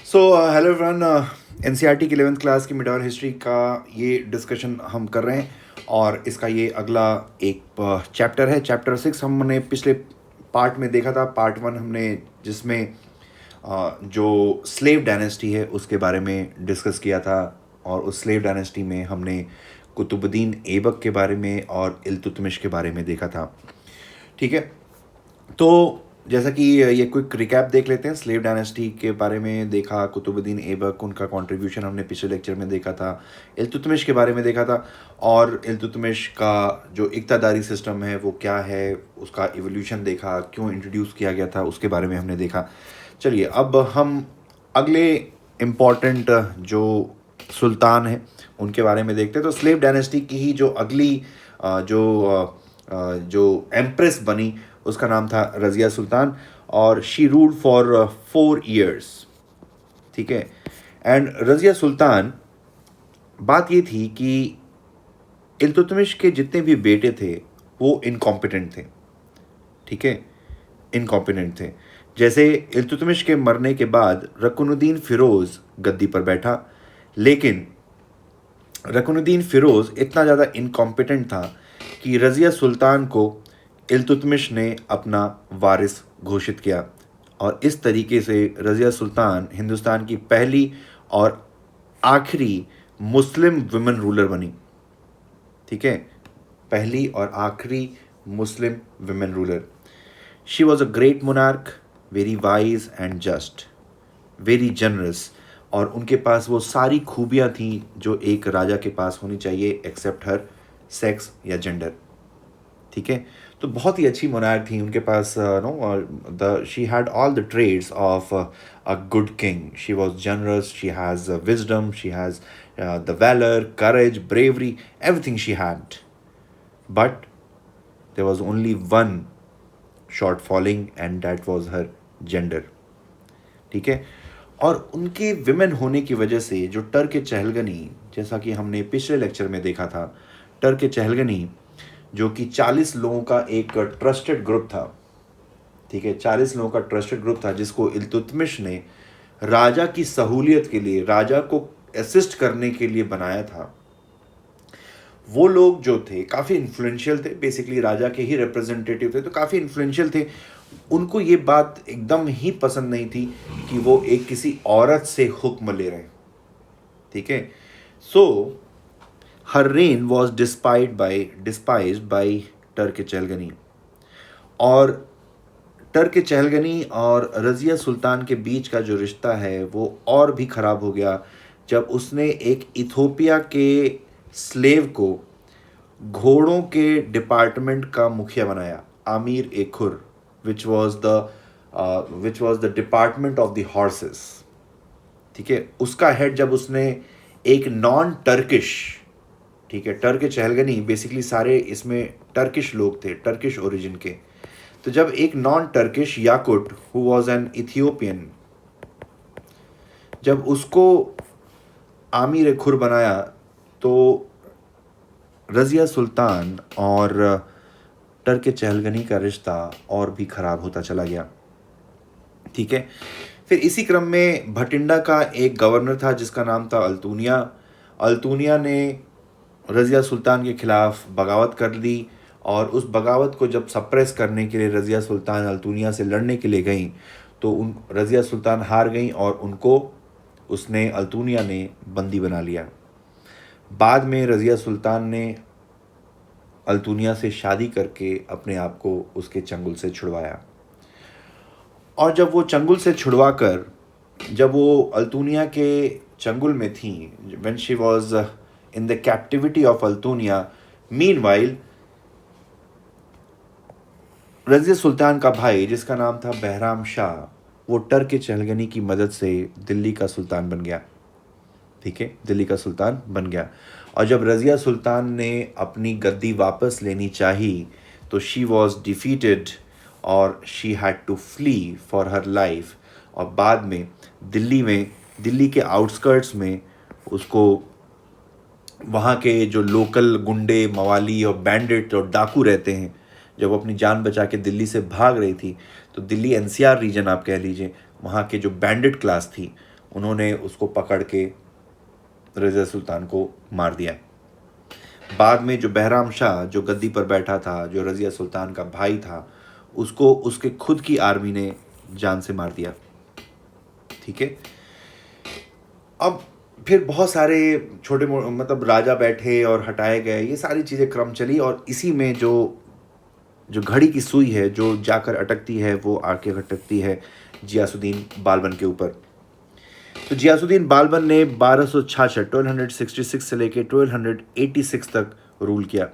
So hello everyone. NCERT की 11th class की middle history का ये डिस्कशन हम कर रहे हैं और इसका ये अगला एक चैप्टर है। चैप्टर 6 हमने पिछले पार्ट में देखा था। पार्ट 1 हमने जिसमें जो स्लेव डायनेस्टी है उसके बारे में डिस्कस किया था और उस स्लेव डायनेस्टी में हमने कुतुबुद्दीन ऐबक के बारे में और इल्तुतमिश के बारे में देखा था। ठीक है, तो जैसा कि ये क्विक रिकैप देख लेते हैं। स्लेव डायनेस्टी के बारे में देखा, कुतुबुद्दीन ऐबक, उनका कंट्रीब्यूशन हमने पिछले लेक्चर में देखा था। इल्तुतमिश के बारे में देखा था और इल्तुतमिश का जो इक्तादारी सिस्टम है वो क्या है, उसका इवोल्यूशन देखा, क्यों इंट्रोड्यूस किया गया था, उसके बारे में हमने देखा। चलिए अब हम अगले इम्पॉर्टेंट जो सुल्तान हैं उनके बारे में देखते हैं। तो स्लेव डायनेस्टी की ही जो अगली जो एम्प्रेस बनी उसका नाम था रज़िया सुल्तान और शी रूल्ड फॉर 4 years। ठीक है, एंड रज़िया सुल्तान, बात ये थी कि इल्तुतमिश के जितने भी बेटे थे वो इनकॉम्पिटेंट थे। ठीक है, इनकॉम्पिटेंट थे। जैसे इल्तुतमिश के मरने के बाद रकुनुद्दीन फिरोज़ गद्दी पर बैठा, लेकिन रकुनुद्दीन फिरोज़ इतना ज़्यादा इनकॉम्पिटेंट था कि रज़िया सुल्तान को इल्तुतमिश ने अपना वारिस घोषित किया और इस तरीके से रज़िया सुल्तान हिंदुस्तान की पहली और आखिरी मुस्लिम वुमेन रूलर बनी। ठीक है, पहली और आखिरी Muslim women ruler. She was a great monarch, very wise and just, very generous, और उनके पास वो सारी खूबियाँ थी जो एक राजा के पास होनी चाहिए एक्सेप्ट हर सेक्स या जेंडर। ठीक है, तो बहुत ही अच्छी मोनार्क थी उनके पास। She had all the trades of a good king. She was generous, she has wisdom, she has the valour, courage, bravery, everything she had, but there was only one short falling and that was her gender. ठीक है, और उनके women होने की वजह से जो Turk चहलगनी, जैसा कि हमने पिछले लेक्चर में देखा था, टर्क चहलगनी जो कि 40 लोगों का एक ट्रस्टेड ग्रुप था। ठीक है, 40 लोगों का ट्रस्टेड ग्रुप था जिसको इल्तुतमिश ने राजा की सहूलियत के लिए, राजा को असिस्ट करने के लिए बनाया था। वो लोग जो थे काफ़ी इन्फ्लुएंशियल थे, बेसिकली राजा के ही रिप्रेजेंटेटिव थे, तो काफ़ी इन्फ्लुएंशियल थे। उनको ये बात एकदम ही पसंद नहीं थी कि वो एक किसी औरत से हुक्म ले रहे हैं। ठीक है, so her reign was despised by Turk Chahalgani, और टर्क चहलगनी और रज़िया सुल्तान के बीच का जो रिश्ता है वो और भी ख़राब हो गया जब उसने एक इथोपिया के स्लेव को घोड़ों के डिपार्टमेंट का मुखिया बनाया, आमिर ए खुर, which was the department of the horses. ठीक है, उसका हेड जब उसने एक नॉन टर्किश, ठीक है, टर्क चहलगनी बेसिकली सारे इसमें टर्किश लोग थे, टर्किश ओरिजिन के, तो जब एक non Turkish Yaqut who was an Ethiopian, जब उसको आमिर खुर बनाया, तो रज़िया सुल्तान और टर्क चहलगनी का रिश्ता और भी ख़राब होता चला गया। ठीक है, फिर इसी क्रम में भटिंडा का एक गवर्नर था जिसका नाम था अल्तूनिया। अल्तूनिया ने रज़िया सुल्तान के खिलाफ बगावत कर दी और उस बगावत को जब सप्रेस करने के लिए रज़िया सुल्तान अल्तूनिया से लड़ने के लिए गई तो रज़िया सुल्तान हार गई और उनको अल्तूनिया ने बंदी बना लिया। बाद में रज़िया सुल्तान ने अल्तूनिया से शादी करके अपने आप को उसके चंगुल से छुड़वाया, और जब वो चंगुल से छुड़वा कर, जब वो अल्तूनिया के चंगुल में थी, when she was in the captivity of Altunia, meanwhile Razia Sultan का भाई जिसका नाम था बहराम शाह, वो टर्क चहलगनी की मदद से दिल्ली का सुल्तान बन गया। ठीक है, दिल्ली का सुल्तान बन गया, और जब रज़िया सुल्तान ने अपनी गद्दी वापस लेनी चाही तो शी वॉज डिफीटेड और she had to flee for her life, और बाद में दिल्ली के आउटस्कर्ट्स में उसको वहाँ के जो लोकल गुंडे, मवाली और बैंडिट और डाकू रहते हैं, जब वो अपनी जान बचा के दिल्ली से भाग रही थी, तो दिल्ली एनसीआर रीजन आप कह लीजिए, वहाँ के जो बैंडिट क्लास थी उन्होंने उसको पकड़ के रज़िया सुल्तान को मार दिया। बाद में जो बहराम शाह जो गद्दी पर बैठा था, जो रज़िया सुल्तान का भाई था, उसको उसके खुद की आर्मी ने जान से मार दिया। ठीक है। अब फिर बहुत सारे छोटे मतलब राजा बैठे और हटाए गए, ये सारी चीज़ें क्रम चली, और इसी में जो जो घड़ी की सुई है जो जाकर अटकती है वो आके अटकती है जियासुद्दीन बालबन के ऊपर। तो जियासुद्दीन बालबन ने 1266 से लेके 1286 तक रूल किया,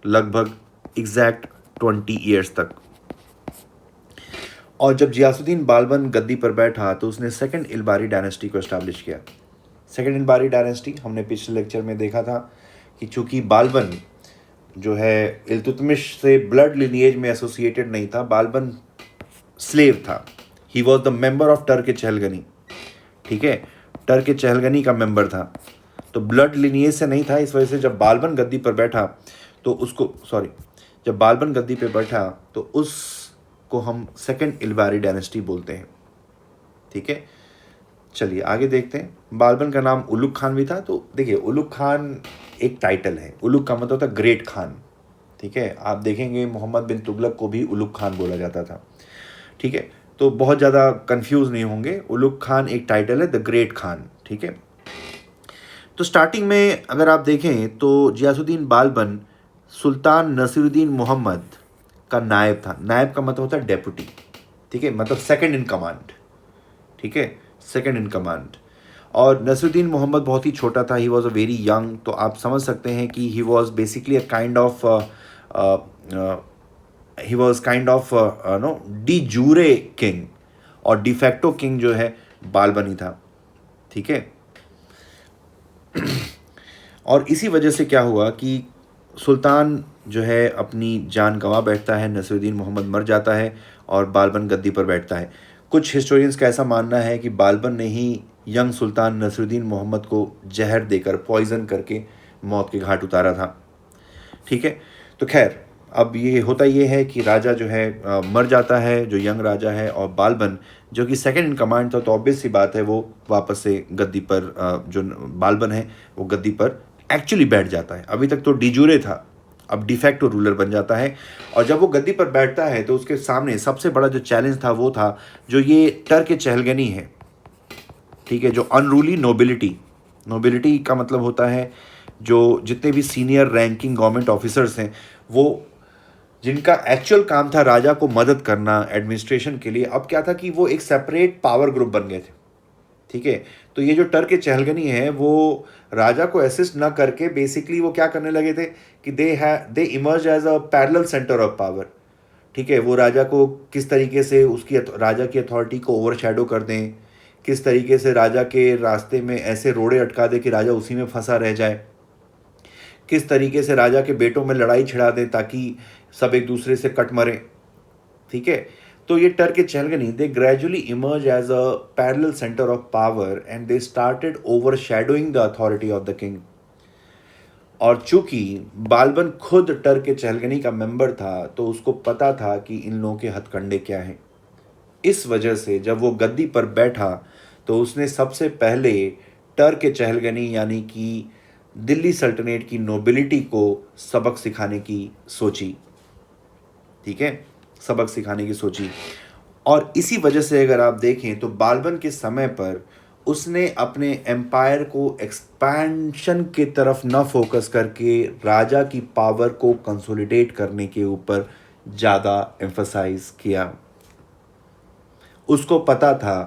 लगभग एग्जैक्ट 20 ईयर्स तक। और जब जियासुद्दीन बालबन गद्दी पर बैठा तो उसने सेकंड इलबारी डायनेस्टी को एस्टैब्लिश किया। सेकंड इलबारी डायनेस्टी हमने पिछले लेक्चर में देखा था कि चूंकि बालबन जो है इल्तुतमिश से ब्लड लिनिएज में एसोसिएटेड नहीं था, बालबन स्लेव था। He was the member of Turk Chahalgani. ठीक है, टर्क चहलगनी का मेंबर था, तो ब्लड लिनिएज से नहीं था। इस वजह से जब बालबन गद्दी पर बैठा तो जब बालबन गद्दी पर बैठा तो उसको हम सेकंड इलबारी डायनेस्टी बोलते हैं। ठीक है, चलिए आगे देखते हैं। बालबन का नाम उलुग खान भी था। तो देखिए, उलुग खान एक टाइटल है, उलुग का मतलब होता है ग्रेट खान। ठीक है, आप देखेंगे मोहम्मद बिन तुगलक को भी उलुग खान बोला जाता था। ठीक है, तो बहुत ज़्यादा कंफ्यूज नहीं होंगे, उलुग खान एक टाइटल है, द ग्रेट खान। ठीक है, तो स्टार्टिंग में अगर आप देखें तो जियासुद्दीन बालबन सुल्तान नसीरुद्दीन मोहम्मद का नायब था। नायब का मतलब होता है डेप्यूटी। ठीक है, मतलब सेकंड इन कमांड। ठीक है, सेकंड इन कमांड। और नसीरुद्दीन मोहम्मद बहुत ही छोटा था, he was a very young. तो आप समझ सकते हैं कि he was basically a kind of he was kind of no de jure king, और डिफेक्टो किंग जो है बालबन ही था। ठीक है, और इसी वजह से क्या हुआ कि सुल्तान जो है अपनी जान गंवा बैठता है, नसीरुद्दीन मोहम्मद मर जाता है और बालबन गद्दी पर बैठता है। कुछ हिस्टोरियंस का ऐसा मानना है कि बालबन ने ही यंग सुल्तान नसीरुद्दीन मोहम्मद को जहर देकर, पॉइजन करके मौत के घाट उतारा था। ठीक है, तो खैर अब ये है कि राजा जो है मर जाता है, जो यंग राजा है, और बालबन जो कि सेकंड इन कमांड था, तो ऑब्वियस सी बात है वो वापस से गद्दी पर जो बालबन है वो गद्दी पर एक्चुअली बैठ जाता है। अभी तक तो डिजूरे था, अब डिफेक्टो रूलर बन जाता है। और जब वो गद्दी पर बैठता है तो उसके सामने सबसे बड़ा जो चैलेंज था वो था जो ये टर्क चहलगनी है। ठीक है, जो अनरूली नोबिलिटी, नोबिलिटी का मतलब होता है जो जितने भी सीनियर रैंकिंग गवर्नमेंट ऑफिसर्स हैं, वो जिनका एक्चुअल काम था राजा को मदद करना एडमिनिस्ट्रेशन के लिए, अब क्या था कि वो एक सेपरेट पावर ग्रुप बन गए थे। ठीक है, तो ये जो टर्क चहलगनी है वो राजा को असिस्ट ना करके बेसिकली वो क्या करने लगे थे कि they emerge as a parallel centre of power. ठीक है, वो राजा को किस तरीके से उसकी राजा की अथॉरिटी को ओवरशैडो कर दें, किस तरीके से राजा के रास्ते में ऐसे रोड़े अटका दे कि राजा उसी में फंसा रह जाए, किस तरीके से राजा के बेटों में लड़ाई छिड़ा दें ताकि सब एक दूसरे से कट मरें। ठीक है, तो ये Turk Chahalgani they gradually emerge as a parallel centre of power and they started overshadowing the authority of the king. और चूंकि बालबन खुद टर्क चहलगनी का मेंबर था तो उसको पता था कि इन लोगों के हथकंडे क्या हैं। इस वजह से जब वो गद्दी पर बैठा तो उसने सबसे पहले टर्क चहलगनी यानी कि दिल्ली सल्तनत की नोबिलिटी को सबक सिखाने की सोची। ठीक है, सबक सिखाने की सोची। और इसी वजह से अगर आप देखें तो बालबन के समय पर उसने अपने एम्पायर को एक्सपेंशन की तरफ न फोकस करके राजा की पावर को कंसोलिडेट करने के ऊपर ज़्यादा एम्फसाइज किया। उसको पता था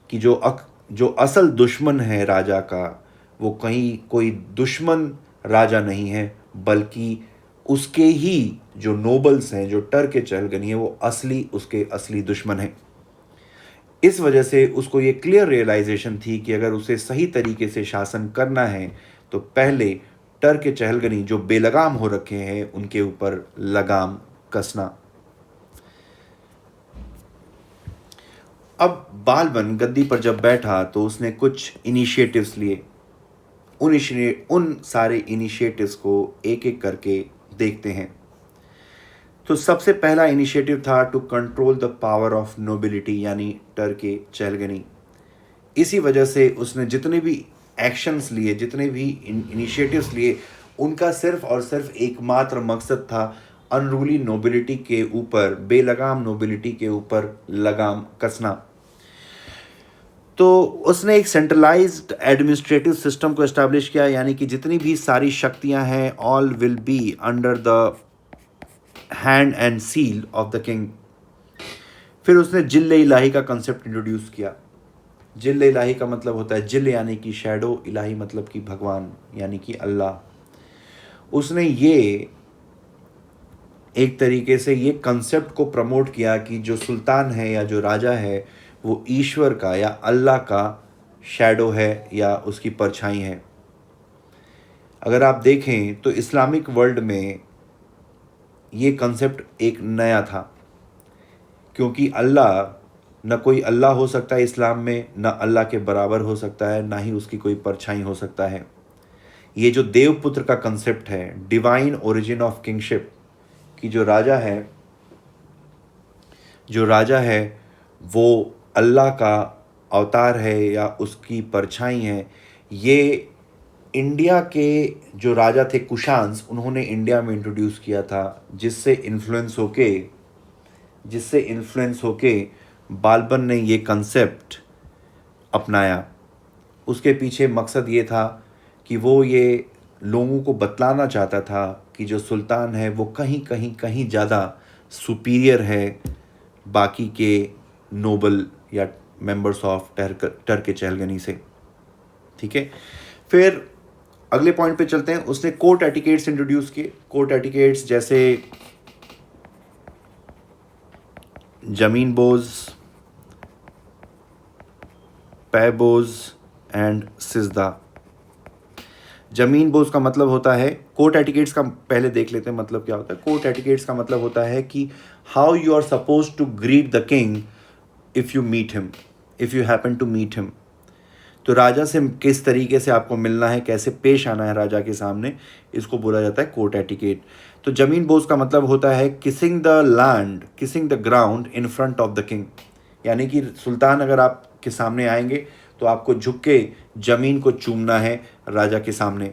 कि जो असल दुश्मन है राजा का, वो कहीं कोई दुश्मन राजा नहीं है, बल्कि उसके ही जो नोबल्स हैं, जो टर्क चहलगनी है, वो उसके असली दुश्मन हैं। इस वजह से उसको ये क्लियर रियलाइजेशन थी कि अगर उसे सही तरीके से शासन करना है तो पहले टर्क चहलगनी जो बेलगाम हो रखे हैं उनके ऊपर लगाम कसना। अब बालबन गद्दी पर जब बैठा तो उसने कुछ इनिशिएटिव्स लिए। उन सारे इनिशिएटिव्स को एक एक करके देखते हैं। तो सबसे पहला इनिशिएटिव था to control the power of nobility यानी टर्क चहलगनी। इसी वजह से उसने जितने भी एक्शंस लिए, जितने भी इनिशिएटिव्स लिए, उनका सिर्फ और सिर्फ एकमात्र मकसद था अनरूली नोबिलिटी के ऊपर, बेलगाम नोबिलिटी के ऊपर लगाम कसना। तो उसने एक सेंट्रलाइज्ड एडमिनिस्ट्रेटिव सिस्टम को एस्टैब्लिश किया, यानी कि जितनी भी सारी शक्तियां हैं all will be under the hand and seal of the king. फिर उसने जिल्ल इलाही का कंसेप्ट इंट्रोड्यूस किया। जिल्ल इलाही का मतलब होता है जिल यानी कि शैडो, इलाही मतलब कि भगवान यानी कि अल्लाह। उसने ये एक तरीके से ये कंसेप्ट को प्रमोट किया कि जो सुल्तान है या जो राजा है वो ईश्वर का या अल्लाह का शैडो है या उसकी परछाई है। अगर आप देखें तो इस्लामिक वर्ल्ड में ये कंसेप्ट एक नया था, क्योंकि अल्लाह, न कोई अल्लाह हो सकता है इस्लाम में, न अल्लाह के बराबर हो सकता है, ना ही उसकी कोई परछाई हो सकता है। ये जो देवपुत्र का कंसेप्ट है, डिवाइन ओरिजिन ऑफ किंगशिप, कि जो राजा है वो अल्लाह का अवतार है या उसकी परछाई है, ये इंडिया के जो राजा थे कुशान्स, उन्होंने इंडिया में इंट्रोड्यूस किया था, जिससे इन्फ्लुएंस होके बालबन ने ये कंसेप्ट अपनाया। उसके पीछे मकसद ये था कि वो ये लोगों को बतलाना चाहता था कि जो सुल्तान है वो कहीं ज़्यादा सुपीरियर है बाकी के नोबल या मेंबर्स ऑफ टर्क चहलगनी से। ठीक है, फिर अगले पॉइंट पे चलते हैं। उसने कोर्ट एटिकेट्स इंट्रोड्यूस किए। कोर्ट एटिकेट्स जैसे जमीन बोझ, पैबोज एंड सिजदा। जमीन बोझ का मतलब होता है, कोर्ट एटिकेट्स का पहले देख लेते हैं मतलब क्या होता है। कोर्ट एटिकेट्स का मतलब होता है कि how you are suppose to greet the king if you meet him, if you happen to meet him. तो राजा से किस तरीके से आपको मिलना है, कैसे पेश आना है राजा के सामने, इसको बोला जाता है कोर्ट एटिकेट। तो जमीन बोझ का मतलब होता है kissing the land, kissing the ground in front of the king, यानी कि सुल्तान अगर आपके सामने आएंगे तो आपको झुक के जमीन को चूमना है राजा के सामने।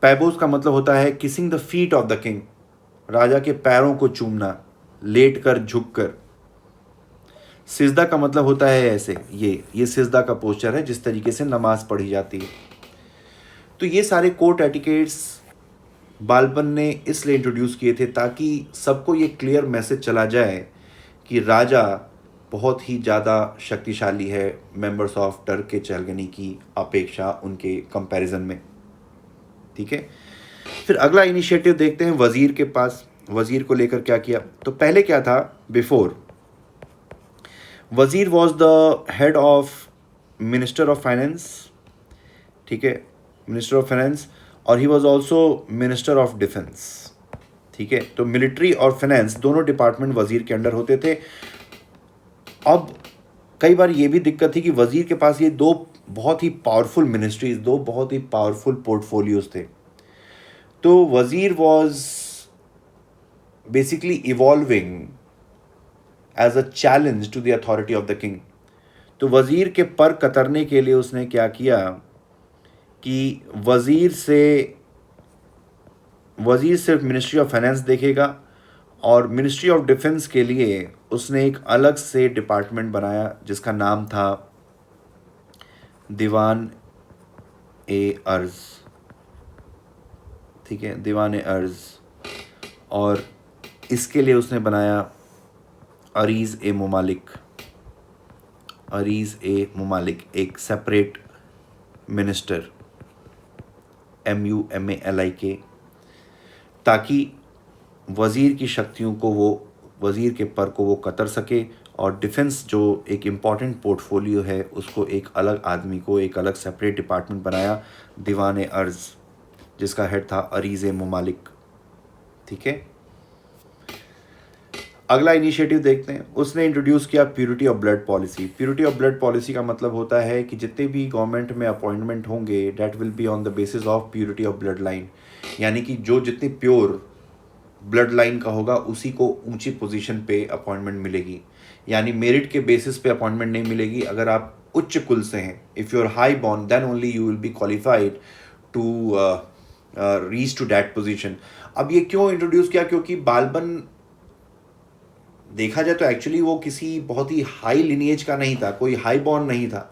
पैबोज का मतलब होता है kissing the feet of the king, राजा के पैरों को चूमना, लेट कर, झुक कर। सिजदा का मतलब होता है ऐसे, ये सिजदा का पोस्चर है जिस तरीके से नमाज पढ़ी जाती है। तो ये सारे कोर्ट एटिकेट्स बालबन ने इसलिए इंट्रोड्यूस किए थे ताकि सबको ये क्लियर मैसेज चला जाए कि राजा बहुत ही ज़्यादा शक्तिशाली है मेंबर्स ऑफ टर्क चहलगनी की अपेक्षा, उनके कंपैरिजन में। ठीक है, फिर अगला इनिशिएटिव देखते हैं वज़ीर के पास। वज़ीर को लेकर क्या किया, तो पहले क्या था, बिफोर वज़ीर was the head of minister of finance. ठीक है, मिनिस्टर ऑफ फाइनेंस, और he was also minister of defence. ठीक है, तो मिलिट्री और फाइनेंस दोनों डिपार्टमेंट वज़ीर के अंडर होते थे। अब कई बार ये भी दिक्कत थी कि वज़ीर के पास ये दो बहुत ही पावरफुल मिनिस्ट्रीज, दो बहुत ही पावरफुल पोर्टफोलियोज थे। तो वज़ीर was basically evolving as a challenge to the authority of the king. तो वज़ीर के पर कतरने के लिए उसने क्या किया कि वज़ीर सिर्फ मिनिस्ट्री ऑफ फाइनेंस देखेगा, और मिनिस्ट्री ऑफ डिफेंस के लिए उसने एक अलग से डिपार्टमेंट बनाया जिसका नाम था दीवान ए अर्ज़। ठीक है, दीवान ए अर्ज़, और इसके लिए उसने बनाया अरीज़ ए मुमालिक। अरीज़ ए मुमालिक एक सेपरेट मिनिस्टर, MUMALIK, ताकि वज़ीर की शक्तियों को वो, वज़ीर के पर को वो कतर सके, और डिफेंस जो एक इम्पॉर्टेंट पोर्टफोलियो है उसको एक अलग आदमी को, एक अलग सेपरेट डिपार्टमेंट बनाया, दीवान अर्ज़, जिसका हेड था अरीज़ ए मुमालिक। ठीक है, अगला इनिशिएटिव देखते हैं। उसने इंट्रोड्यूस किया purity of blood policy. Purity of blood policy का मतलब होता है कि जितने भी गवर्नमेंट में अपॉइंटमेंट होंगे that will be on the basis of purity of blood line, यानी कि जो जितनी प्योर ब्लड लाइन का होगा उसी को ऊंची पोजीशन पे अपॉइंटमेंट मिलेगी, यानी मेरिट के बेसिस पे अपॉइंटमेंट नहीं मिलेगी। अगर आप उच्च कुल से हैं, if you are high born then only you will be qualified to reach to that position. अब ये क्यों इंट्रोड्यूस किया, क्योंकि बालबन देखा जाए तो एक्चुअली वो किसी बहुत ही हाई लिनिएज का नहीं था, कोई हाई बॉर्न नहीं था,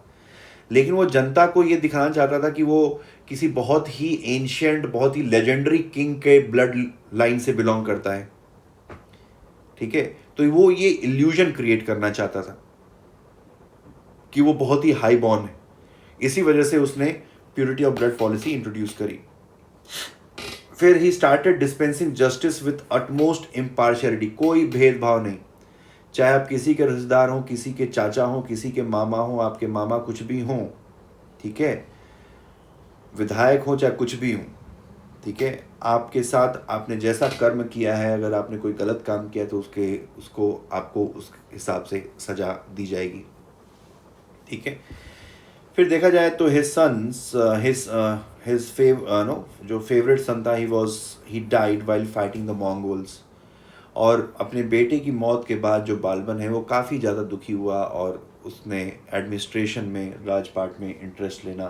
लेकिन वो जनता को ये दिखाना चाहता था कि वो किसी बहुत ही एंशियंट, बहुत ही लेजेंडरी किंग के ब्लड लाइन से बिलोंग करता है। ठीक है, तो वो ये इल्यूजन क्रिएट करना चाहता था कि वो बहुत ही हाई बॉर्न है। इसी वजह से उसने purity of blood policy introduce करी। फिर he started dispensing justice with utmost impartiality, कोई भेदभाव नहीं, चाहे आप किसी के रिश्तेदार हों, किसी के चाचा हों, किसी के मामा हों, आपके मामा कुछ भी हों, ठीक है, विधायक हों चाहे कुछ भी हों, ठीक है, आपके साथ आपने जैसा कर्म किया है, अगर आपने कोई गलत काम किया तो उसको आपको उस हिसाब से सजा दी जाएगी। ठीक है, फिर देखा जाए तो हिज सन्स हिज जो फेवरेट सन था, he died while fighting the Mongols. और अपने बेटे की मौत के बाद जो बालबन है वो काफ़ी ज़्यादा दुखी हुआ और उसने एडमिनिस्ट्रेशन में, राजपाट में इंटरेस्ट लेना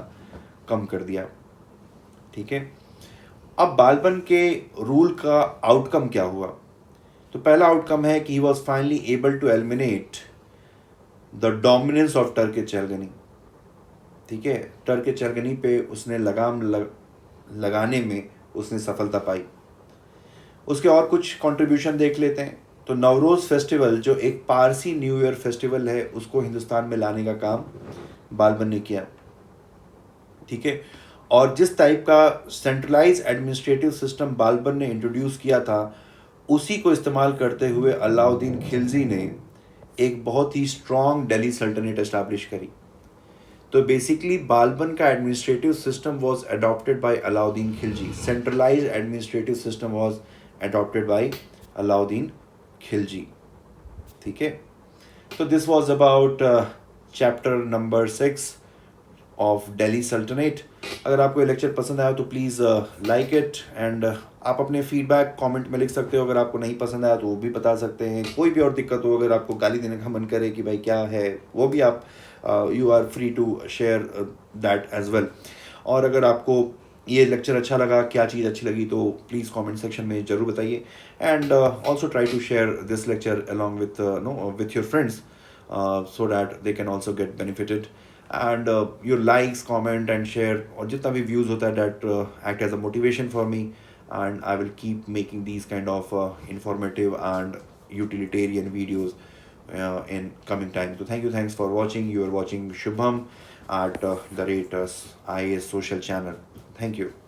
कम कर दिया। ठीक है, अब बालबन के रूल का आउटकम क्या हुआ? तो पहला आउटकम है कि he was finally able to eliminate the dominance of Turk-e-Chahalgani. ठीक है, टर्क-ए-चेरगनी पे उसने लगाने में उसने सफलता पाई। उसके और कुछ कंट्रीब्यूशन देख लेते हैं। तो नवरोज़ फेस्टिवल जो एक पारसी न्यू ईयर फेस्टिवल है, उसको हिंदुस्तान में लाने का काम बालबन ने किया। ठीक है, और जिस टाइप का सेंट्रलाइज एडमिनिस्ट्रेटिव सिस्टम बालबन ने इंट्रोड्यूस किया था, उसी को इस्तेमाल करते हुए अलाउद्दीन खिलजी ने एक बहुत ही स्ट्रॉन्ग दिल्ली सल्तनत एस्टैब्लिश करी। तो बेसिकली बालबन का administrative system was adopted by Alauddin Khilji, centralised administrative system was adopted by Alauddin Khilji. ठीक है, तो this was about chapter number 6 of Delhi सल्तनत। अगर आपको ये लेक्चर पसंद आया तो प्लीज़ लाइक इट, एंड आप अपने फीडबैक कमेंट में लिख सकते हो। अगर आपको नहीं पसंद आया तो वो भी बता सकते हैं। कोई भी और दिक्कत हो, अगर आपको गाली देने का मन करे कि भाई क्या है, वो भी आप you are free to share that as well. और अगर आपको ये लेक्चर अच्छा लगा, क्या चीज़ अच्छी लगी, तो प्लीज़ कमेंट सेक्शन में ज़रूर बताइए। And also try to share this lecture along with your friends so that they can also get benefited. And your likes, comment and share, और जितना भी व्यूज़ होता है, that act as a motivation for me, and I will keep making these kind of informative and utilitarian videos in coming time. So thanks for watching. You are watching Shubham at the rate IAS social channel. Thank you.